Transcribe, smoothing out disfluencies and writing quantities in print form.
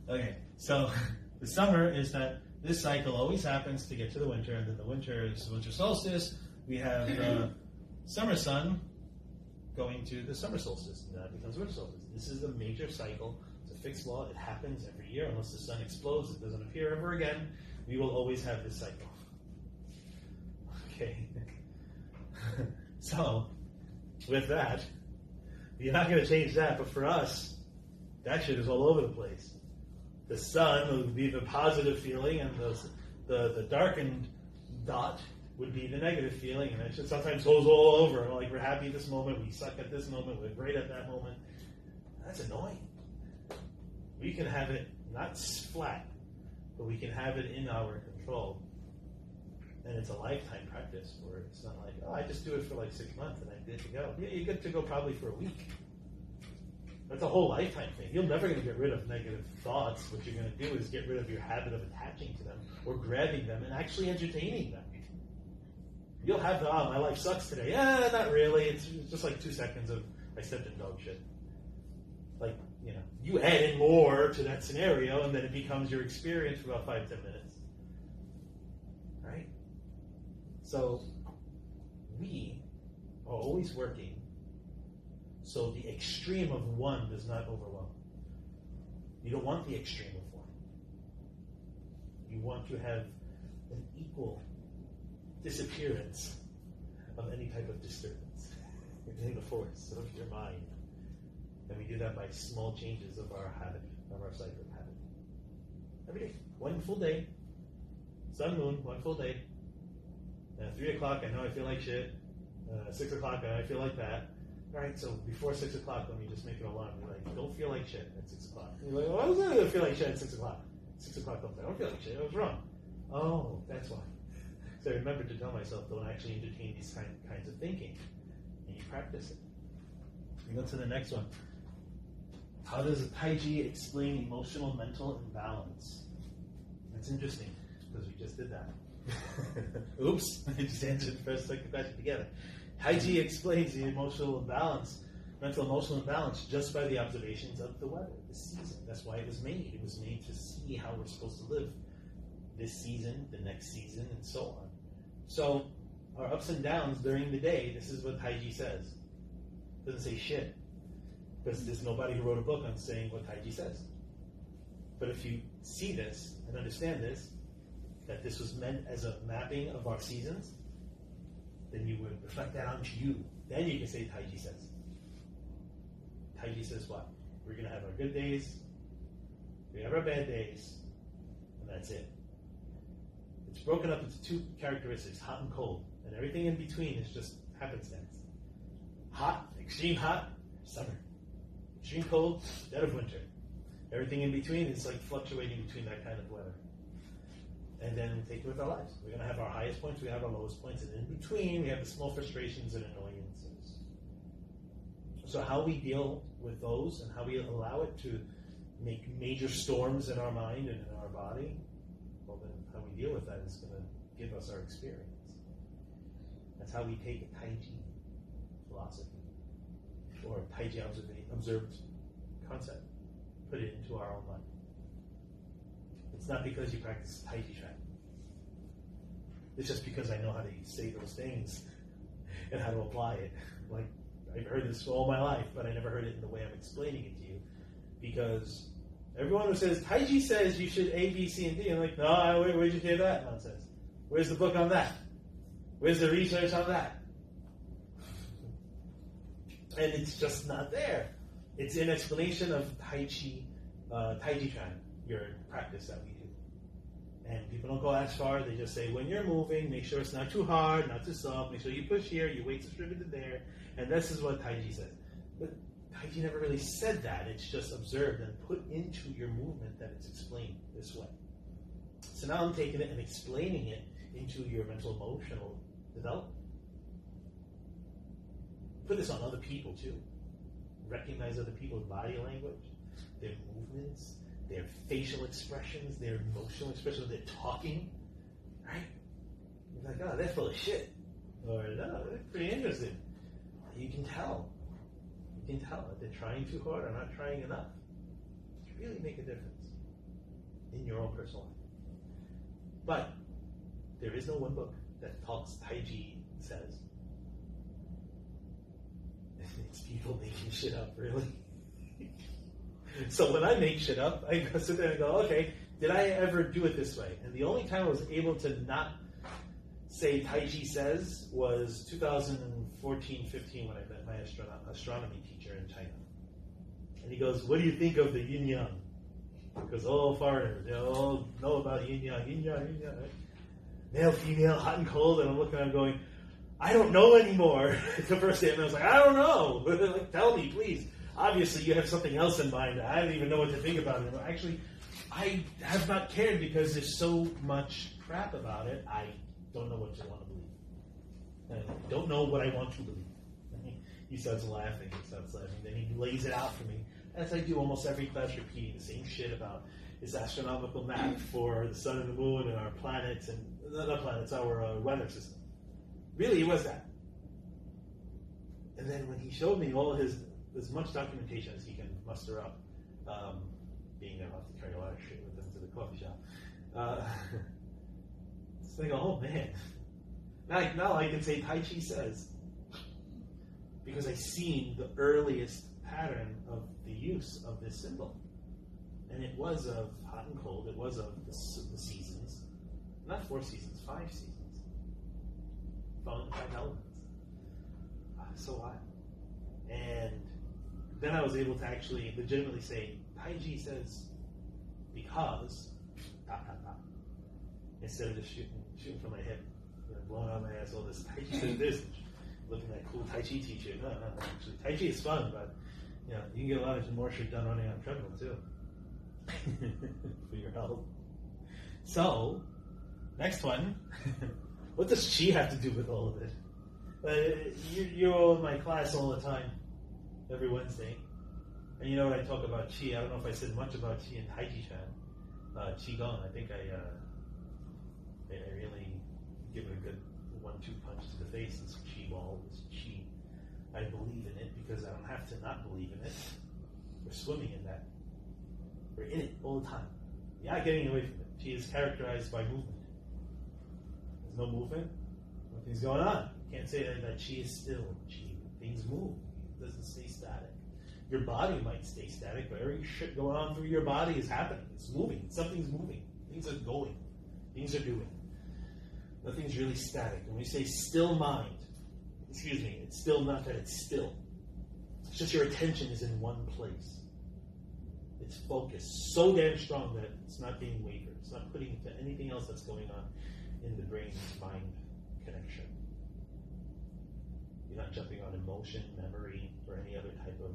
Okay, so the summer is that this cycle always happens to get to the winter, and then the winter is winter solstice. We have the summer sun going to the summer solstice, and that becomes winter solstice. This is the major cycle. It's a fixed law. It happens every year. Unless the sun explodes, it doesn't appear ever again. We will always have this cycle. Okay. So, with that, you're not going to change that, but for us, that shit is all over the place. The sun would be the positive feeling, and the darkened dot would be the negative feeling, and it sometimes goes all over. Like, we're happy at this moment, we suck at this moment, we're great at that moment. That's annoying. We can have it not flat, but we can have it in our control. And it's a lifetime practice where it's not like, oh, I just do it for like 6 months and I'm good to go. Yeah, you're good to go probably for a week. That's a whole lifetime thing. You're never going to get rid of negative thoughts. What you're going to do is get rid of your habit of attaching to them or grabbing them and actually entertaining them. You'll have the, oh, my life sucks today. Yeah, not really. It's just like 2 seconds of, I stepped in dog shit. Like, you add in more to that scenario and then it becomes your experience for about 5-10 minutes. Right? So, we are always working so the extreme of one does not overwhelm. You don't want the extreme of one. You want to have an equal disappearance of any type of disturbance in the force of your mind. And we do that by small changes of our habit, of our cycle habit. Every day. 1 full day. Sun, moon, 1 full day. 3 o'clock, I know I feel like shit. 6 o'clock, I feel like that. All right, so before 6 o'clock, let me just make an alarm. You're like, don't feel like shit at 6 o'clock. You're like, why was I going to feel like shit at 6 o'clock? 6 o'clock comes, I don't feel like shit. I was wrong. Oh, that's why. So I remember to tell myself, don't actually entertain these kinds of thinking. And you practice it. We go to the next one. How does Tai Chi explain emotional mental imbalance? That's interesting, because we just did that. Oops, I just answered the first second question together. Tai Chi explains the mental emotional imbalance just by the observations of the weather, the season. That's why it was made. It was made to see how we're supposed to live this season, the next season, and so on. So, our ups and downs during the day, this is what Tai Chi says. It doesn't say shit. Because there's nobody who wrote a book on saying what Tai Chi says. But if you see this and understand this, that this was meant as a mapping of our seasons, then you would reflect that onto you. Then you can say Tai Chi says. Tai Chi says what? We're going to have our good days, we have our bad days, and that's it. It's broken up into 2 characteristics, hot and cold. And everything in between is just happenstance. Hot, extreme hot, summer. Extreme cold, dead of winter. Everything in between is like fluctuating between that kind of weather. And then we take it with our lives. We're going to have our highest points, we have our lowest points, and in between we have the small frustrations and annoyances. So how we deal with those and how we allow it to make major storms in our mind and in our body, well then how we deal with that is going to give us our experience. That's how we take a Tai Ji philosophy or Tai Chi observed concept, put it into our own life. It's not because you practice Tai Chi Chuan. It's just because I know how to say those things and how to apply it. Like, I've heard this all my life, but I never heard it in the way I'm explaining it to you. Because everyone who says, Tai Chi says you should A, B, C, and D, I'm like, no, where'd you hear that nonsense? Where's the book on that? Where's the research on that? And it's just not there. It's an explanation of Tai Chi Chuan, your practice that we do. And people don't go as far, they just say, when you're moving, make sure it's not too hard, not too soft, make sure you push here, your weight's distributed there, and this is what Tai Chi says. But Tai Chi never really said that, it's just observed and put into your movement that it's explained this way. So now I'm taking it and explaining it into your mental emotional development. Put this on other people too. Recognize other people's body language, their movements, their facial expressions, their emotional expressions, their talking, right? You're like, oh, they're full of shit. Or, no, they're pretty interesting. You can tell. You can tell if they're trying too hard or not trying enough. It really make a difference. in your own personal life. But there is no one book that talks Tai Chi says. It's people making shit up, really. So when I make shit up, I go sit there and go, okay, did I ever do it this way? And the only time I was able to not say Tai Chi says was 2014-15 when I met my astronomy teacher in China. And he goes, what do you think of the yin-yang? Because all foreigners, they all know about yin-yang, yin-yang, yin-yang, right? Male, female, hot and cold, and I'm looking at him going, I don't know anymore. The first day, and I was like, I don't know. Like, tell me, please. Obviously, you have something else in mind. I don't even know what to think about it. Actually, I have not cared because there's so much crap about it. I don't know what I want to believe. I don't know what I want to believe. He starts laughing. Then he lays it out for me, as I do almost every class, repeating the same shit about his astronomical map for the sun and the moon and our planets, and not planets, our weather system. Really, it was that. And then when he showed me all his, as much documentation as he can muster up, being there, I'll have to carry a lot of shit with him to the coffee shop. It's like, oh man. Now I can say Tai Chi says. Because I've seen the earliest pattern of the use of this symbol. And it was of hot and cold, it was of the seasons. Not 4 seasons, 5 seasons. Following the 5 elements. So what? And then I was able to actually legitimately say, Tai Chi says, because, instead of just shooting from my hip, blowing out my ass, all this, Tai Chi says this, looking at cool Tai Chi teacher. No, actually, Tai Chi is fun, but you can get a lot more shit done running on a treadmill too. For your health. So, next one. What does Chi have to do with all of it? You're all in my class all the time, every Wednesday. And you know when I talk about Chi, I don't know if I said much about Chi in Tai Chi Chan. Qigong, I think I really give it a good 1-2 punch to the face. This Chi ball, this Chi. I believe in it because I don't have to not believe in it. We're swimming in that. We're in it all the time. You're not getting away from it. Chi is characterized by movement. There's no movement, nothing's going on. You can't say that Chi is still. Chi, things move. It doesn't stay static. Your body might stay static, but every shit going on through your body is happening. It's moving. Something's moving. Things are going. Things are doing. Nothing's really static. When we say still mind, it's still not that it's still. It's just your attention is in one place. It's focused so damn strong that it's not being wavered. It's not putting into anything else that's going on in the brain-mind connection. You're not jumping on emotion, memory, or any other type of